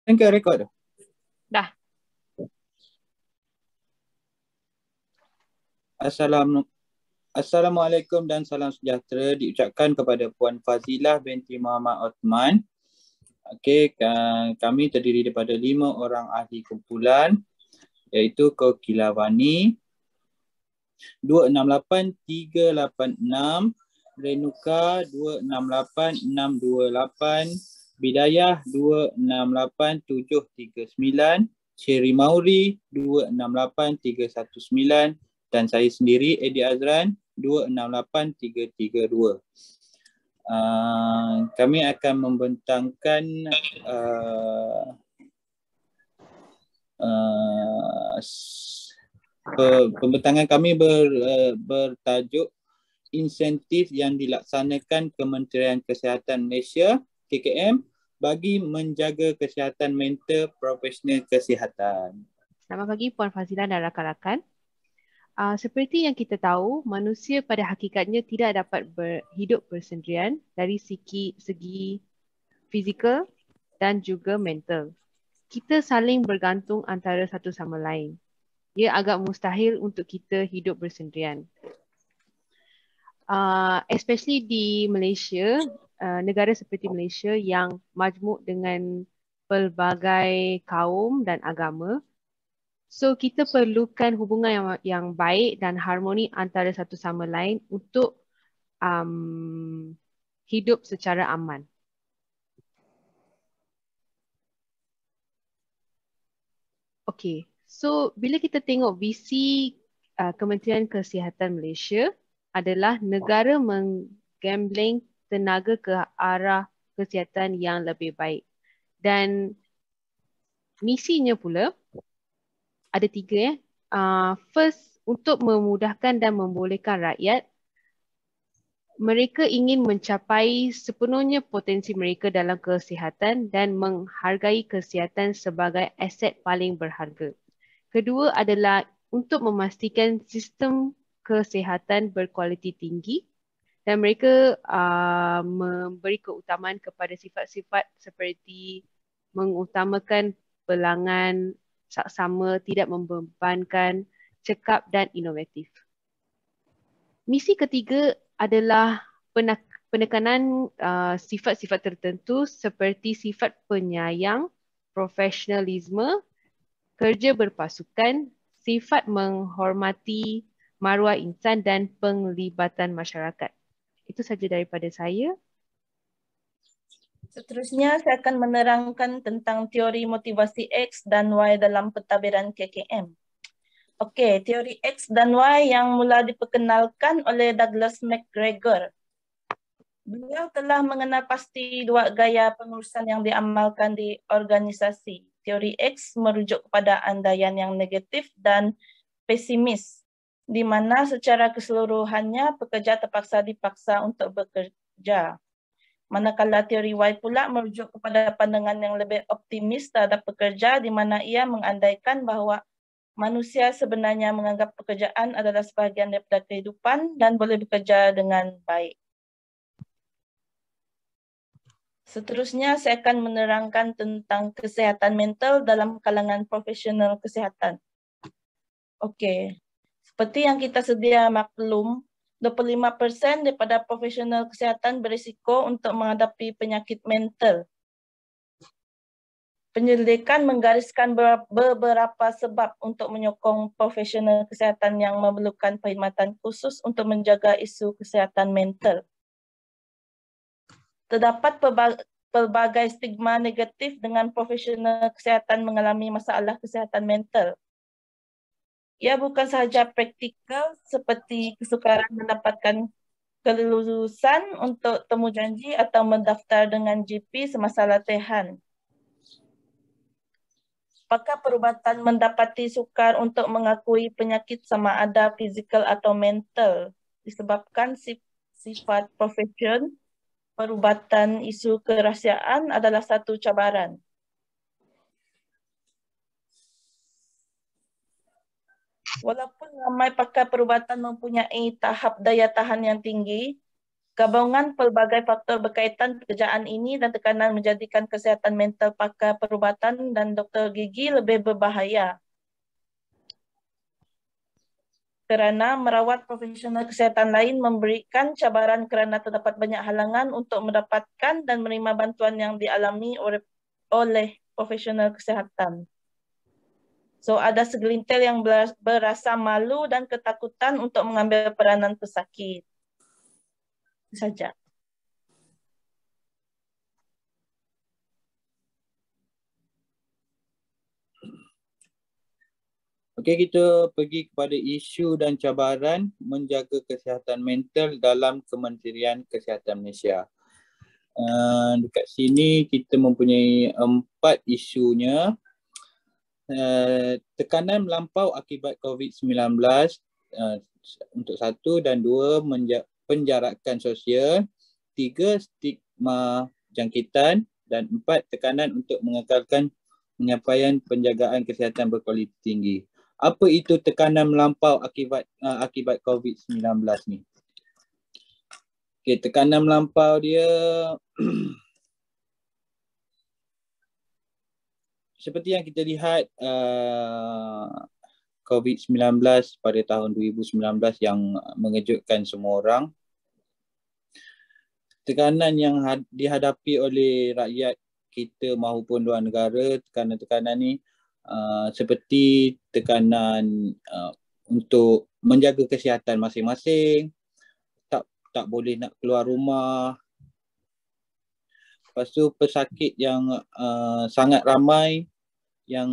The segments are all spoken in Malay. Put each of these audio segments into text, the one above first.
Ke rekod tu? Dah. Assalamualaikum dan salam sejahtera diucapkan kepada Puan Fazilah binti Muhammad Othman. Okey, kami terdiri daripada 5 orang ahli kumpulan iaitu Kokilawani 268386, Renuka 268628, Bidayah 268739, Cherry Mauri 268319 dan saya sendiri Eddie Azran 268332. Kami akan membentangkan pembentangan kami bertajuk insentif yang dilaksanakan Kementerian Kesihatan Malaysia KKM bagi menjaga kesihatan mental profesional kesihatan. Selamat pagi Puan Fazilah dan rakan-rakan. Seperti yang kita tahu, manusia pada hakikatnya tidak dapat hidup bersendirian dari segi fizikal dan juga mental. Kita saling bergantung antara satu sama lain. Ia agak mustahil untuk kita hidup bersendirian. Especially di Malaysia, negara seperti Malaysia yang majmuk dengan pelbagai kaum dan agama. So kita perlukan hubungan yang baik dan harmoni antara satu sama lain untuk hidup secara aman. Okay, so bila kita tengok visi Kementerian Kesihatan Malaysia adalah negara menggambleng tenaga ke arah kesihatan yang lebih baik. Dan misinya pula ada 3 . First, untuk memudahkan dan membolehkan rakyat, mereka ingin mencapai sepenuhnya potensi mereka dalam kesihatan dan menghargai kesihatan sebagai aset paling berharga. Kedua adalah untuk memastikan sistem kesihatan berkualiti tinggi dan mereka memberi keutamaan kepada sifat-sifat seperti mengutamakan pelanggan saksama, tidak membebankan, cekap dan inovatif. Misi ketiga adalah penekanan sifat-sifat tertentu seperti sifat penyayang, profesionalisme, kerja berpasukan, sifat menghormati maruah insan dan penglibatan masyarakat. Itu saja daripada saya. Seterusnya, saya akan menerangkan tentang teori motivasi X dan Y dalam pentadbiran KKM. Okey, teori X dan Y yang mula diperkenalkan oleh Douglas McGregor. Beliau telah mengenal pasti 2 gaya pengurusan yang diamalkan di organisasi. Teori X merujuk kepada andaian yang negatif dan pesimis, di mana secara keseluruhannya pekerja terpaksa dipaksa untuk bekerja. Manakala teori Y pula merujuk kepada pandangan yang lebih optimis terhadap pekerja di mana ia mengandaikan bahawa manusia sebenarnya menganggap pekerjaan adalah sebahagian daripada kehidupan dan boleh bekerja dengan baik. Seterusnya saya akan menerangkan tentang kesihatan mental dalam kalangan profesional kesihatan. Okey, seperti yang kita sedia maklum, 25% daripada profesional kesihatan berisiko untuk menghadapi penyakit mental. Penyelidikan menggariskan beberapa sebab untuk menyokong profesional kesihatan yang memerlukan perkhidmatan khusus untuk menjaga isu kesihatan mental. Terdapat pelbagai stigma negatif dengan profesional kesihatan mengalami masalah kesihatan mental. Ia bukan sahaja praktikal seperti kesukaran mendapatkan kelulusan untuk temu janji atau mendaftar dengan GP semasa latihan. Pakar perubatan mendapati sukar untuk mengakui penyakit sama ada fizikal atau mental disebabkan sifat profesion perubatan isu kerahsiaan adalah satu cabaran. Walaupun ramai pakar perubatan mempunyai tahap daya tahan yang tinggi, Gabungan pelbagai faktor berkaitan pekerjaan ini dan tekanan menjadikan kesihatan mental pakar perubatan dan doktor gigi lebih berbahaya. Kerana merawat profesional kesihatan lain memberikan cabaran kerana terdapat banyak halangan untuk mendapatkan dan menerima bantuan yang dialami oleh profesional kesihatan. So, ada segelintir yang berasa malu dan ketakutan untuk mengambil peranan pesakit. Itu saja. Okey, kita pergi kepada isu dan cabaran menjaga kesihatan mental dalam Kementerian Kesihatan Malaysia. Dekat sini kita mempunyai 4 isunya. Tekanan melampau akibat COVID-19 untuk 1 dan 2 penjarakan sosial, 3 stigma jangkitan dan 4 tekanan untuk mengekalkan penyampaian penjagaan kesihatan berkualiti tinggi. Apa itu tekanan melampau akibat COVID-19 ni? Okey, tekanan melampau dia seperti yang kita lihat COVID-19 pada tahun 2019 yang mengejutkan semua orang. Tekanan yang dihadapi oleh rakyat kita maupun luar negara, tekanan-tekanan ni seperti tekanan untuk menjaga kesihatan masing-masing, tak boleh nak keluar rumah. Lepas tu pesakit yang sangat ramai, yang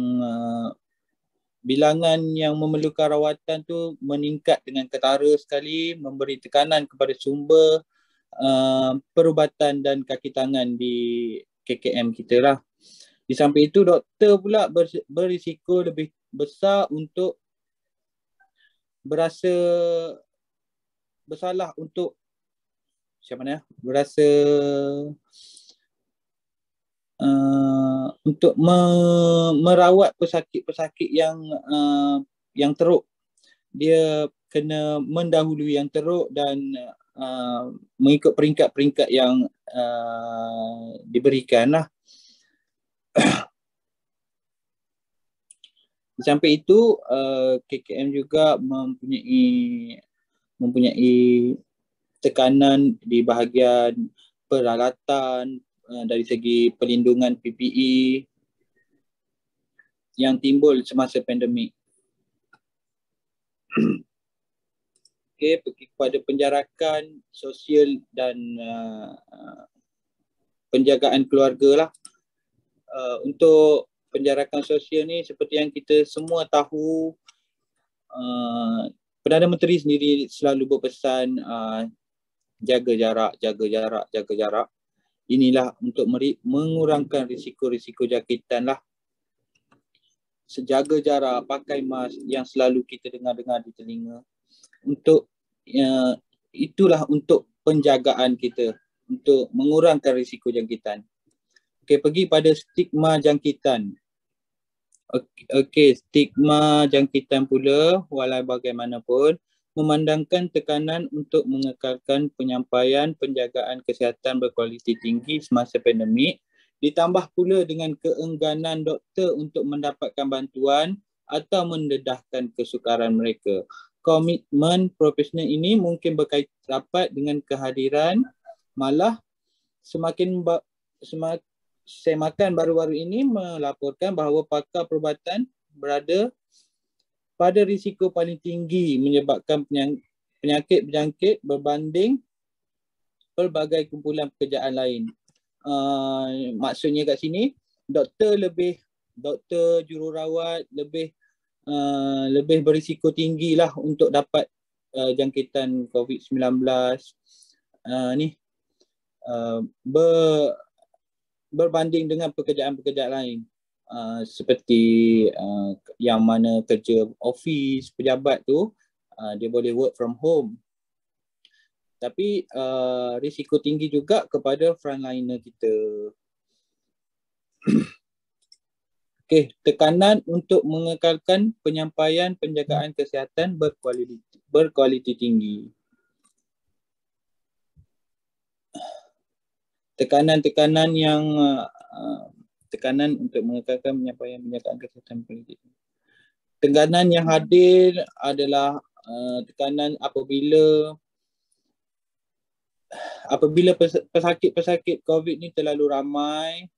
bilangan yang memerlukan rawatan tu meningkat dengan ketara sekali, memberi tekanan kepada sumber perubatan dan kaki tangan di KKM kita lah. Di samping itu, doktor pula berisiko lebih besar untuk berasa bersalah untuk untuk merawat pesakit-pesakit yang teruk. Dia kena mendahului yang teruk dan mengikut peringkat-peringkat yang diberikan lah. Di samping itu, KKM juga mempunyai tekanan di bahagian peralatan dari segi perlindungan PPE yang timbul semasa pandemik. Okey, pergi kepada penjarakan sosial dan penjagaan keluarga lah. Untuk penjarakan sosial ni seperti yang kita semua tahu, Perdana Menteri sendiri selalu berpesan jaga jarak. Inilah untuk mengurangkan risiko-risiko jangkitan lah. Sejaga jarak, pakai mask yang selalu kita dengar-dengar di telinga. Itulah untuk penjagaan kita, untuk mengurangkan risiko jangkitan. Okey, pergi pada stigma jangkitan. Okey, stigma jangkitan pula, walau bagaimanapun, memandangkan tekanan untuk mengekalkan penyampaian penjagaan kesihatan berkualiti tinggi semasa pandemik, ditambah pula dengan keengganan doktor untuk mendapatkan bantuan atau mendedahkan kesukaran mereka. Komitmen profesional ini mungkin berkait rapat dengan kehadiran, malah Semakan baru-baru ini melaporkan bahawa pakar perubatan berada pada risiko paling tinggi menyebabkan penyakit berjangkit berbanding pelbagai kumpulan pekerjaan lain. Maksudnya kat sini, doktor, jururawat lebih berisiko tinggi lah untuk dapat jangkitan COVID-19 berbanding dengan pekerjaan-pekerjaan lain, seperti yang mana kerja office, pejabat tu dia boleh work from home. Tapi risiko tinggi juga kepada frontliner kita. Okey, tekanan untuk mengekalkan penyampaian penjagaan kesihatan berkualiti tinggi. tekanan-tekanan yang tekanan untuk mengekalkan penyampaian kesihatan politik. Tekanan yang hadir adalah tekanan apabila pesakit COVID ni terlalu ramai,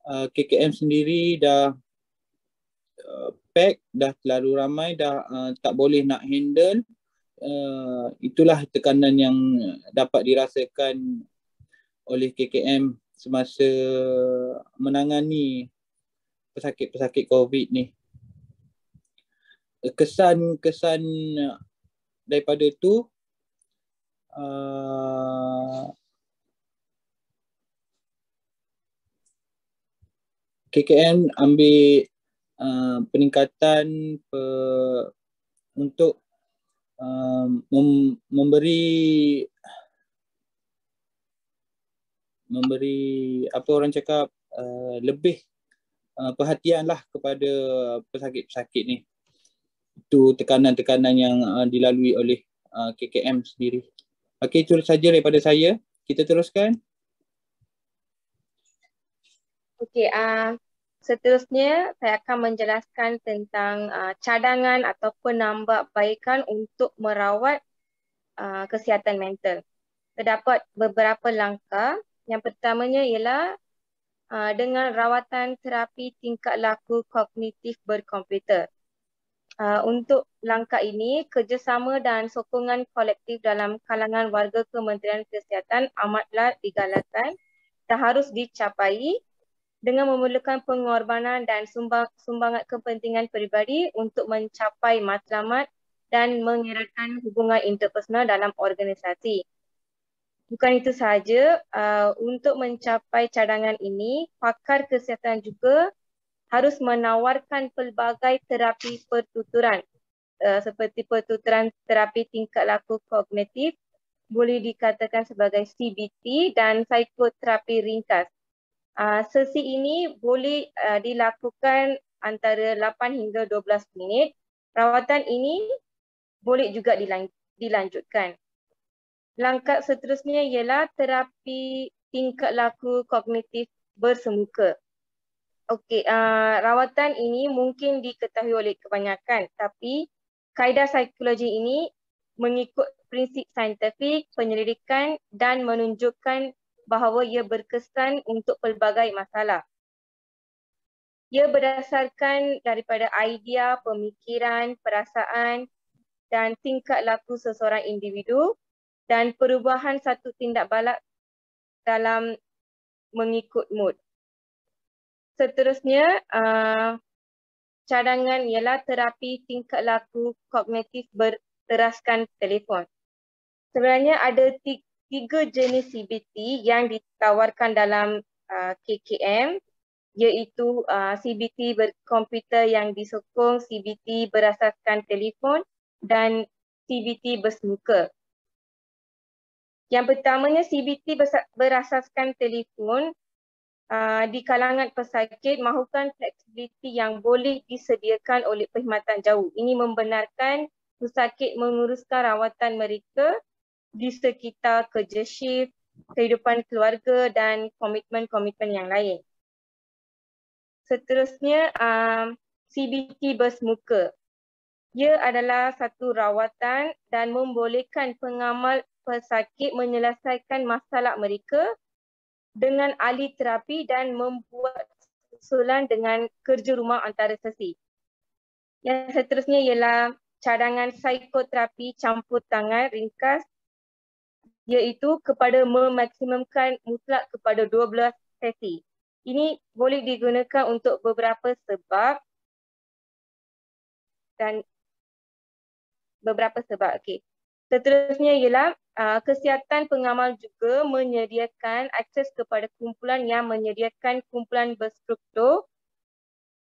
KKM sendiri dah pack, dah terlalu ramai, dah tak boleh nak handle. Itulah tekanan yang dapat dirasakan oleh KKM semasa menangani pesakit-pesakit COVID ni. Kesan-kesan daripada tu KKM ambil peningkatan untuk memberi apa orang cakap lebih perhatianlah kepada pesakit-pesakit ni. Itu tekanan-tekanan yang dilalui oleh KKM sendiri. Okey, itu saja daripada saya. Kita teruskan. Okey, seterusnya saya akan menjelaskan tentang cadangan atau penambahbaikan untuk merawat kesihatan mental. Terdapat beberapa langkah. Yang pertamanya ialah dengan rawatan terapi tingkat laku kognitif berkomputer. Untuk langkah ini, kerjasama dan sokongan kolektif dalam kalangan warga Kementerian Kesihatan amatlah digalakkan dan harus dicapai dengan memerlukan pengorbanan dan sumbangan kepentingan peribadi untuk mencapai matlamat dan mengeratkan hubungan interpersonal dalam organisasi. Bukan itu sahaja, untuk mencapai cadangan ini, pakar kesihatan juga harus menawarkan pelbagai terapi pertuturan seperti pertuturan terapi tingkat laku kognitif, boleh dikatakan sebagai CBT, dan psikoterapi ringkas. Sesi ini boleh dilakukan antara 8 hingga 12 minit. Rawatan ini boleh juga dilanjutkan. Langkah seterusnya ialah terapi tingkat laku kognitif bersemuka. Okey, rawatan ini mungkin diketahui oleh kebanyakan, tapi kaedah psikologi ini mengikut prinsip saintifik, penyelidikan dan menunjukkan bahawa ia berkesan untuk pelbagai masalah. Ia berdasarkan daripada idea, pemikiran, perasaan dan tingkah laku seseorang individu dan perubahan satu tindak balak dalam mengikut mood. Seterusnya, cadangan ialah terapi tingkat laku kognitif berteraskan telefon. Sebenarnya ada 3 jenis CBT yang ditawarkan dalam KKM, iaitu CBT berkomputer yang disokong, CBT berasaskan telefon dan CBT bersemuka. Yang pertamanya, CBT berasaskan telefon di kalangan pesakit mahukan fleksibiliti yang boleh disediakan oleh perkhidmatan jauh. Ini membenarkan pesakit menguruskan rawatan mereka di sekitar kerja shift, kehidupan keluarga dan komitmen-komitmen yang lain. Seterusnya, CBT bersemuka. Ia adalah satu rawatan dan membolehkan pengamal pesakit menyelesaikan masalah mereka dengan ahli terapi dan membuat susulan dengan kerja rumah antara sesi. Yang seterusnya ialah cadangan psikoterapi campur tangan ringkas, iaitu kepada memaksimumkan mutlak kepada 12 sesi. Ini boleh digunakan untuk beberapa sebab dan beberapa sebab. Okey. Seterusnya ialah kesihatan pengamal juga menyediakan akses kepada kumpulan yang menyediakan kumpulan berstruktur,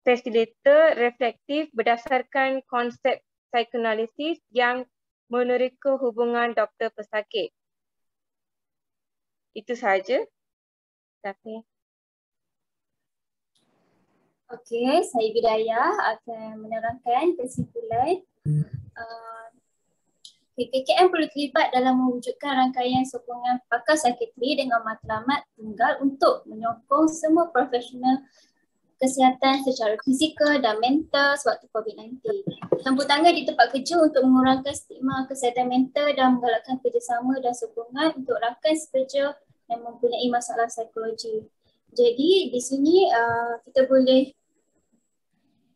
fasilitator reflektif berdasarkan konsep psikoanalisis yang menerika hubungan doktor pesakit. Itu sahaja. Okey, saya Bidayah akan menerangkan kesimpulan. PKM perlu terlibat dalam mewujudkan rangkaian sokongan pakar psikiatri dengan matlamat tunggal untuk menyokong semua profesional kesihatan secara fizikal dan mental sewaktu COVID-19. Campur tangan di tempat kerja untuk mengurangkan stigma kesihatan mental dan menggalakkan kerjasama dan sokongan untuk rakan sekerja yang mempunyai masalah psikologi. Jadi di sini kita boleh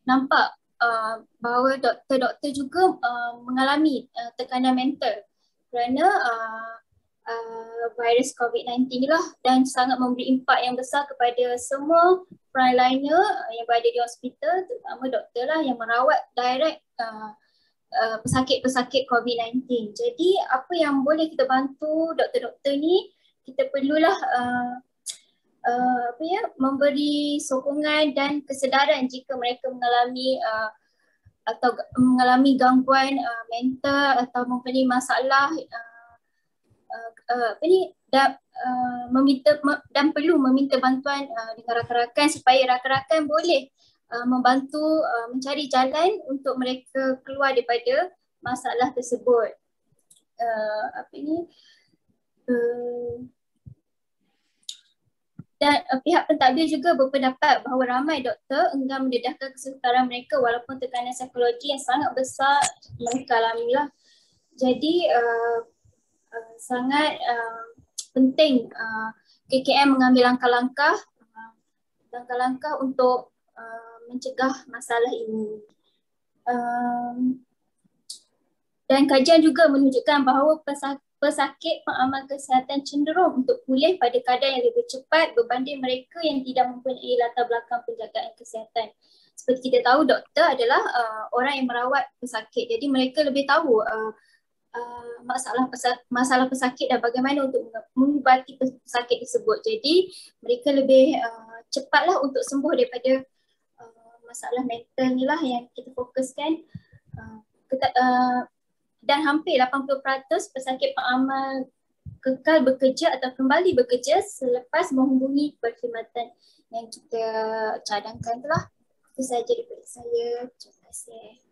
nampak bahawa doktor-doktor juga mengalami tekanan mental kerana virus COVID-19 lah, dan sangat memberi impak yang besar kepada semua frontliner yang berada di hospital, terutama doktor lah yang merawat direct pesakit-pesakit COVID-19. Jadi apa yang boleh kita bantu doktor-doktor ni, kita perlulah memberi sokongan dan kesedaran jika mereka mengalami atau mengalami gangguan mental atau mempunyai masalah dan perlu meminta bantuan dengan rakan-rakan supaya rakan-rakan boleh membantu mencari jalan untuk mereka keluar daripada masalah tersebut. Dan pihak pentadbir juga berpendapat bahawa ramai doktor enggan mendedahkan kesukaran mereka walaupun tekanan psikologi yang sangat besar mereka alami lah. Jadi sangat penting KKM mengambil langkah-langkah untuk mencegah masalah ini. Dan kajian juga menunjukkan bahawa pesakit pengamal kesihatan cenderung untuk pulih pada kadar yang lebih cepat berbanding mereka yang tidak mempunyai latar belakang penjagaan kesihatan. Seperti kita tahu, doktor adalah orang yang merawat pesakit. Jadi mereka lebih tahu masalah pesakit dan bagaimana untuk mengubati pesakit tersebut. Jadi mereka lebih cepatlah untuk sembuh daripada masalah mental ni lah yang kita fokuskan. Dan hampir 80% pesakit pengamal kekal bekerja atau kembali bekerja selepas menghubungi perkhidmatan yang kita cadangkan telah. Itu sahaja daripada saya. Terima kasih.